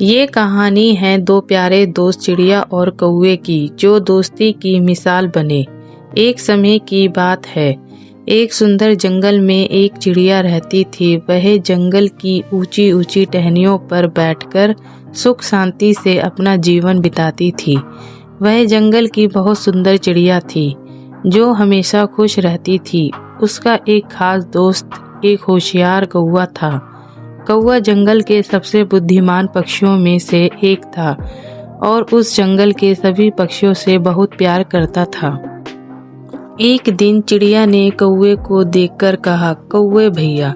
ये कहानी है दो प्यारे दोस्त चिड़िया और कौवे की, जो दोस्ती की मिसाल बने। एक समय की बात है, एक सुंदर जंगल में एक चिड़िया रहती थी। वह जंगल की ऊंची ऊंची टहनियों पर बैठकर सुख शांति से अपना जीवन बिताती थी। वह जंगल की बहुत सुंदर चिड़िया थी, जो हमेशा खुश रहती थी। उसका एक खास दोस्त एक होशियार कौवा था। कौवा जंगल के सबसे बुद्धिमान पक्षियों में से एक था और उस जंगल के सभी पक्षियों से बहुत प्यार करता था। एक दिन चिड़िया ने कौवे को देखकर कहा, कौवे भैया,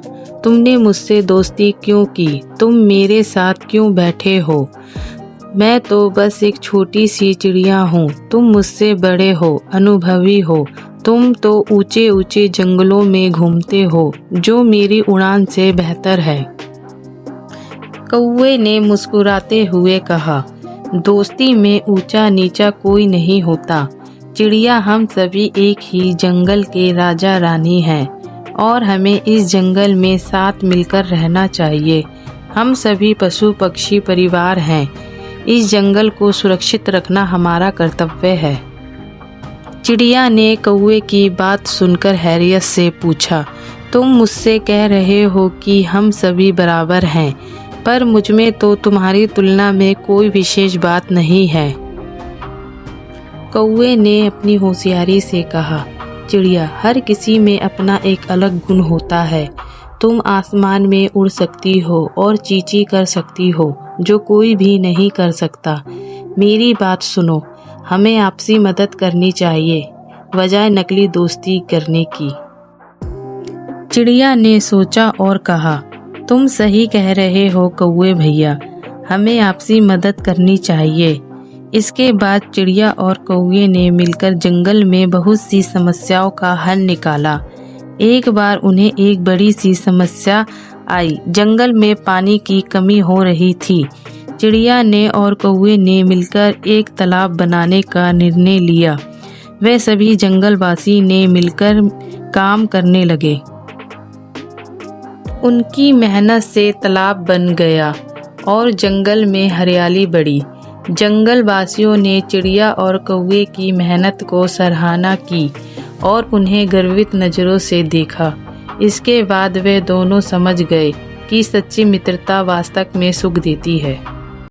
तुमने मुझसे दोस्ती क्यों की? तुम मेरे साथ क्यों बैठे हो? मैं तो बस एक छोटी सी चिड़िया हूँ। तुम मुझसे बड़े हो, अनुभवी हो। तुम तो ऊंचे ऊंचे जंगलों में घूमते हो, जो मेरी उड़ान से बेहतर है। कौवे ने मुस्कुराते हुए कहा, दोस्ती में ऊंचा नीचा कोई नहीं होता। चिड़िया, हम सभी एक ही जंगल के राजा रानी हैं और हमें इस जंगल में साथ मिलकर रहना चाहिए। हम सभी पशु पक्षी परिवार हैं। इस जंगल को सुरक्षित रखना हमारा कर्तव्य है। चिड़िया ने कौवे की बात सुनकर हैरियत से पूछा, तुम मुझसे कह रहे हो कि हम सभी बराबर हैं, पर मुझमें तो तुम्हारी तुलना में कोई विशेष बात नहीं है। कौवे ने अपनी होशियारी से कहा, चिड़िया, हर किसी में अपना एक अलग गुण होता है। तुम आसमान में उड़ सकती हो और चींची कर सकती हो, जो कोई भी नहीं कर सकता। मेरी बात सुनो, हमें आपसी मदद करनी चाहिए, बजाय नकली दोस्ती करने की। चिड़िया ने सोचा और कहा, तुम सही कह रहे हो कौवे भैया, हमें आपसी मदद करनी चाहिए। इसके बाद चिड़िया और कौवे ने मिलकर जंगल में बहुत सी समस्याओं का हल निकाला। एक बार उन्हें एक बड़ी सी समस्या आई। जंगल में पानी की कमी हो रही थी। चिड़िया ने और कौवे ने मिलकर एक तालाब बनाने का निर्णय लिया। वे सभी जंगलवासी ने मिलकर काम करने लगे। उनकी मेहनत से तालाब बन गया और जंगल में हरियाली बढ़ी। जंगल वासियों ने चिड़िया और कौवे की मेहनत को सराहना की और उन्हें गर्वित नज़रों से देखा। इसके बाद वे दोनों समझ गए कि सच्ची मित्रता वास्तव में सुख देती है।